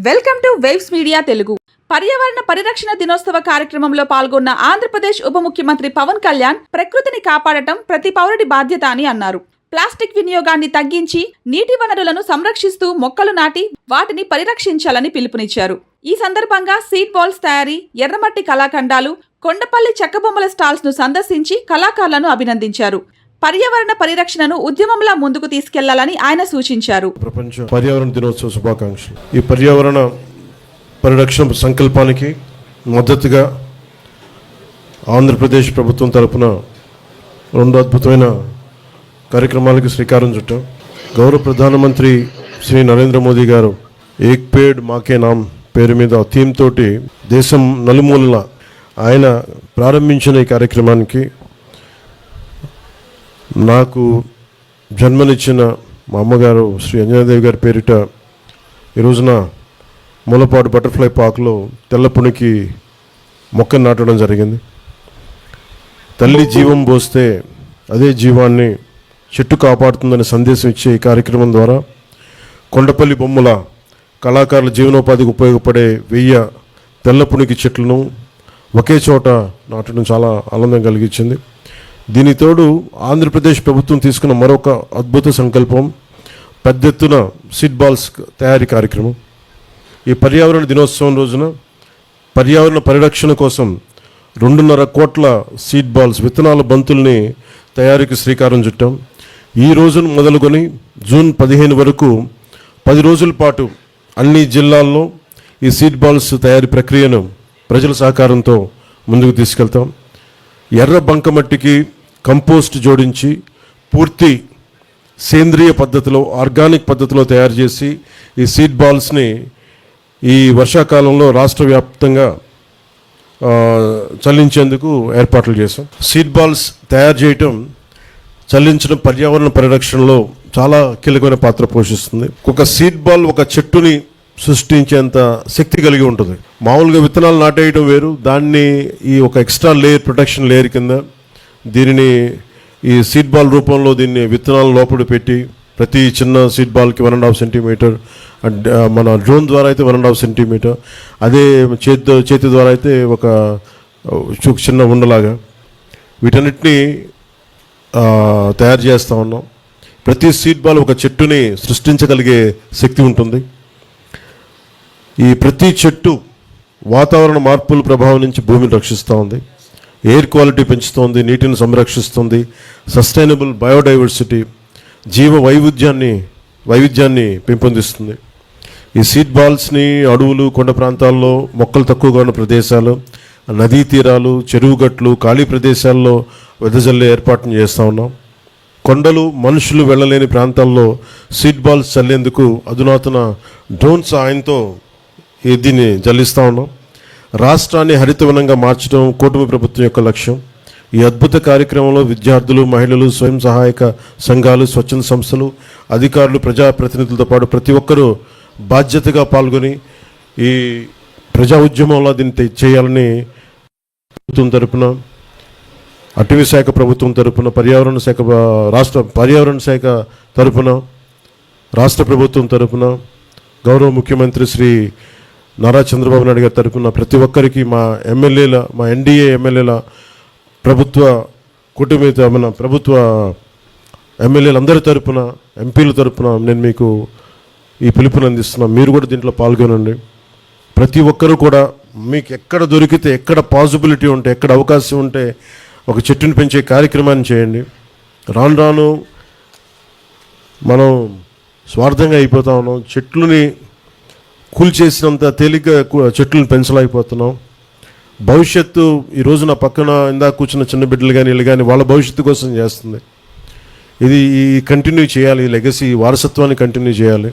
Welcome to waves media Telugu. పర్యావరణ పరిరక్షణ దినోత్సవ కార్యక్రమంలో పాల్గొన్న ఆంధ్రప్రదేశ్ ఉప ముఖ్యమంత్రి పవన్ కళ్యాణ్ ప్రకృతిని కాపాడటం ప్రతి పౌరుడి బాధ్యత అని అన్నారు. ప్లాస్టిక్ వినియోగాన్ని తగ్గించి నీటి వనరులను సంరక్షిస్తూ మొక్కలు నాటి వాటిని పరిరక్షించాలని పిలుపునిచ్చారు. ఈ సందర్భంగా సీడ్ బాల్స్ తయారీ, ఎర్రమట్టి కళాఖండాలు, కొండపల్లి చెక్కబొమ్మల స్టాల్స్ ను సందర్శించి కళాకారులను అభినందించారు. పర్యావరణ పరిరక్షణను ఉద్యమంలా ముందుకు తీసుకెళ్లాలని ఆయన సూచించారు. ప్రపంచ పర్యావరణ దినోత్సవ శుభాకాంక్షలు. ఈ పర్యావరణ పరిరక్షణ సంకల్పానికి మద్దతుగా ఆంధ్రప్రదేశ్ ప్రభుత్వం తరపున రెండు అద్భుతమైన కార్యక్రమాలకు శ్రీకారం చుట్టాం. గౌరవ ప్రధానమంత్రి శ్రీ నరేంద్ర మోదీ గారు ఏక్ పేడ్ మాకే నామ్ పేరు మీద థీమ్ తోటి దేశం నలుమూలల ఆయన ప్రారంభించిన ఈ కార్యక్రమానికి నాకు జన్మనిచ్చిన మా అమ్మగారు శ్రీ అంజనాదేవి గారి పేరిట ఈ రోజున మూలపాడు బటర్ఫ్లై పార్క్లో తెల్లపునికి మొక్కను నాటడం జరిగింది. తల్లి జీవం పోస్తే అదే జీవాన్ని చెట్టు కాపాడుతుందనే సందేశం ఇచ్చే ఈ కార్యక్రమం ద్వారా కొండపల్లి బొమ్మల కళాకారుల జీవనోపాధికి ఉపయోగపడే 1000 తెల్లపునికి చెట్లను ఒకే చోట నాటడం చాలా ఆనందం కలిగించింది. దీని తోడు ఆంధ్రప్రదేశ్ ప్రభుత్వం తీసుకున్న మరొక అద్భుత సంకల్పం పెద్ద ఎత్తున సీడ్ బాల్స్ తయారీ కార్యక్రమం. ఈ పర్యావరణ దినోత్సవం రోజున పర్యావరణ పరిరక్షణ కోసం 2.5 కోట్ల సీడ్ బాల్స్ విత్తనాల బంతుల్ని తయారీకి శ్రీకారం చుట్టాం. ఈ రోజును మొదలుకొని జూన్ 15 వరకు 10 రోజుల పాటు అన్ని జిల్లాల్లో ఈ సీడ్ బాల్స్ తయారీ ప్రక్రియను ప్రజల సహకారంతో ముందుకు తీసుకెళ్తాం. ఎర్ర బంకమట్టికి కంపోస్ట్ జోడించి పూర్తి సేంద్రియ పద్ధతిలో, ఆర్గానిక్ పద్ధతిలో తయారు చేసి ఈ సీడ్ బాల్స్ని ఈ వర్షాకాలంలో రాష్ట్ర వ్యాప్తంగా చల్లించేందుకు ఏర్పాట్లు చేశాం. సీడ్ బాల్స్ తయారు చేయటం, చల్లించడం పర్యావరణ పరిరక్షణలో చాలా కీలకమైన పాత్ర పోషిస్తుంది. ఒక సీడ్ బాల్ ఒక చెట్టుని సృష్టించేంత శక్తి కలిగి ఉంటుంది. మామూలుగా విత్తనాలు నాటేయడం వేరు, దాన్ని ఈ ఒక ఎక్స్ట్రా లేయర్, ప్రొటెక్షన్ లేయర్ కింద దీనిని ఈ సీడ్ బాల్ రూపంలో దీన్ని విత్తనాల లోపల పెట్టి ప్రతి చిన్న సీడ్ బాల్కి 1.5 సెంటీమీటర్, మన డ్రోన్ ద్వారా అయితే 1.5 సెంటీమీటర్, అదే చేతి ద్వారా అయితే ఒక చిన్న ఉండలాగా వీటన్నిటినీ తయారు చేస్తూ ఉన్నాం. ప్రతి సీడ్ బాల్ ఒక చెట్టుని సృష్టించగలిగే శక్తి ఉంటుంది. ఈ ప్రతి చెట్టు వాతావరణ మార్పుల ప్రభావం నుంచి భూమిని రక్షిస్తూ ఉంది, ఎయిర్ క్వాలిటీ పెంచుతోంది, నీటిని సంరక్షిస్తుంది, సస్టైనబుల్ బయోడైవర్సిటీ, జీవ వైవిధ్యాన్ని పెంపొందిస్తుంది. ఈ సీడ్ బాల్స్ని అడవులు, కొండ ప్రాంతాల్లో, మొక్కలు తక్కువగా ఉన్న ప్రదేశాలు, నదీ తీరాలు, చెరువు గట్లు, ఖాళీ ప్రదేశాల్లో వెదజల్లే ఏర్పాటును చేస్తూ ఉన్నాం. కొండలు, మనుషులు వెళ్ళలేని ప్రాంతాల్లో సీడ్ బాల్స్ చల్లేందుకు అధునాతన డ్రోన్ సహాయంతో దీన్ని జల్లిస్తూ ఉన్నాం. రాష్ట్రాన్ని హరితవనంగా మార్చడం కూటమి ప్రభుత్వం యొక్క లక్ష్యం. ఈ అద్భుత కార్యక్రమంలో విద్యార్థులు, మహిళలు, స్వయం సహాయక సంఘాలు, స్వచ్ఛంద సంస్థలు, అధికారులు, ప్రజాప్రతినిధులతో పాటు ప్రతి ఒక్కరూ బాధ్యతగా పాల్గొని ఈ ప్రజా ఉద్యమంలో దీన్ని చేయాలని ప్రభుత్వం తరపున, అటవీ శాఖ ప్రభుత్వం తరపున, పర్యావరణ శాఖ తరపున, రాష్ట్ర ప్రభుత్వం తరపున, గౌరవ ముఖ్యమంత్రి శ్రీ నారా చంద్రబాబు నాయుడు గారి తరపున ప్రతి ఒక్కరికి, మా ఎన్డీఏ ఎమ్మెల్యేల, ప్రభుత్వ ఎమ్మెల్యేలందరి తరపున, ఎంపీల తరపున నేను మీకు ఈ పిలుపుని అందిస్తున్నాను. మీరు కూడా దీంట్లో పాల్గొనండి. ప్రతి ఒక్కరూ కూడా మీకు ఎక్కడ దొరికితే, ఎక్కడ పాసిబిలిటీ ఉంటే, ఎక్కడ అవకాశం ఉంటే ఒక చెట్టుని పెంచే కార్యక్రమాన్ని చేయండి. రాను రాను మనం స్వార్థంగా అయిపోతా ఉన్నాం. చెట్లని కూల్చేసినంత తేలిగ్గా చెట్లను పెంచలేకపోతున్నాం. భవిష్యత్తు ఈ రోజు నా పక్కన ఇందాక కూర్చున్న చిన్న బిడ్డలు కానీ వీళ్ళు కానీ వాళ్ళ భవిష్యత్తు కోసం చేస్తుంది. ఇది కంటిన్యూ చేయాలి, ఈ లెగసీ, వారసత్వాన్ని కంటిన్యూ చేయాలి.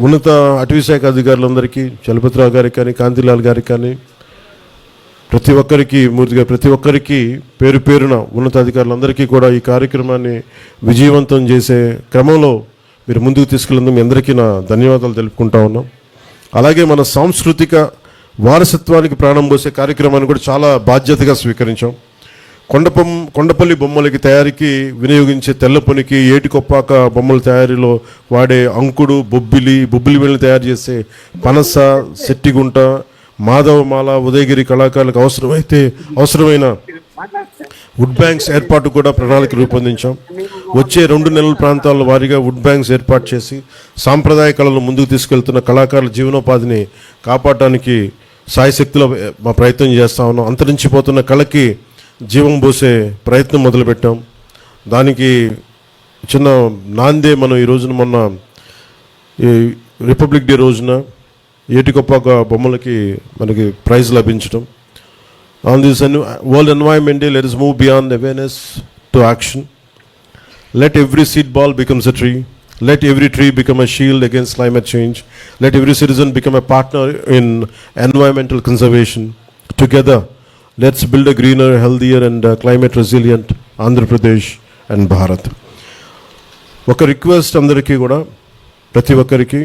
ఉన్నత అటవీ శాఖ అధికారులందరికీ, చలపతిరావు గారికి కానీ, కాంతిలాల్ గారికి కానీ, ప్రతి ఒక్కరికి పేరు పేరున ఉన్నతాధికారులందరికీ కూడా ఈ కార్యక్రమాన్ని విజయవంతం చేసే క్రమంలో మీరు ముందుకు తీసుకెళ్ళినందుకు మీ అందరికీ నా ధన్యవాదాలు తెలుపుకుంటా ఉన్నాం. అలాగే మన సాంస్కృతిక వారసత్వానికి ప్రాణం పోసే కార్యక్రమాన్ని కూడా చాలా బాధ్యతగా స్వీకరించాం. కొండపల్లి బొమ్మలకి తయారీకి వినియోగించే తెల్లపొనికి, ఏటికొప్పాక బొమ్మల తయారీలో వాడే అంకుడు, బొబ్బిలి వేళ్ళని తయారు చేసే పనస, సెట్టిగుంట, మాధవమాల, ఉదయగిరి కళాకారులకు అవసరమైన వుడ్ బ్యాంక్స్ ఏర్పాటు కూడా ప్రణాళిక రూపొందించాం. వచ్చే 2 నెలల ప్రాంతాల వారీగా వుడ్ బ్యాంక్స్ ఏర్పాటు చేసి సాంప్రదాయ కళలు ముందుకు తీసుకెళ్తున్న కళాకారుల జీవనోపాధిని కాపాడటానికి సాయశక్తిలో మా ప్రయత్నం చేస్తా ఉన్నాం. అంతరించిపోతున్న కళకి జీవం పోసే ప్రయత్నం మొదలుపెట్టాం. దానికి చిన్న నాందే మనం ఈ రోజున మొన్న ఈ రిపబ్లిక్ డే రోజున ఏటికొప్పాక బొమ్మలకి మనకి ప్రైజ్ లభించడం. On this World Environment Day, let us move beyond awareness to action. Let every seed ball becomes a tree. Let every tree become a shield against climate change. Let every citizen become a partner in environmental conservation. Together, let's build a greener, healthier and climate resilient Andhra Pradesh and Bharat. ఒక request అందరికీ కూడా, ప్రతి ఒక్కరికి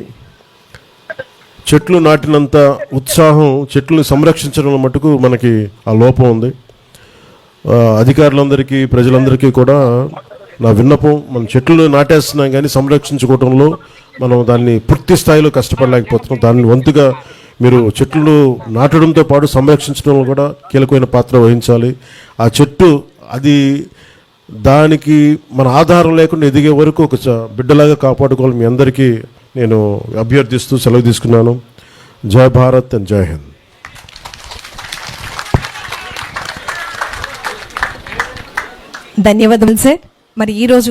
చెట్లు నాటినంత ఉత్సాహం చెట్లను సంరక్షించడం మటుకు మనకి ఆ లోపం ఉంది. అధికారులందరికీ, ప్రజలందరికీ కూడా నా విన్నపం, మనం చెట్లు నాటేస్తున్నాం కానీ సంరక్షించుకోవడంలో మనం దాన్ని పూర్తి స్థాయిలో కష్టపడలేకపోతున్నాం. దాన్ని వంతుగా మీరు చెట్లు నాటడంతో పాటు సంరక్షించడంలో కూడా కీలకమైన పాత్ర వహించాలి. ఆ చెట్టు అది దానికి మన ఆధారం లేకుండా ఎదిగే వరకు ఒక బిడ్డలాగా కాపాడుకోవాలి. మీ అందరికీ నేను అభ్యర్థిస్తూ సెలవు తీసుకున్నాను. జై భారత్ అండ్ జై హింద్. ధన్యవాదాలు సార్. మరి ఈరోజు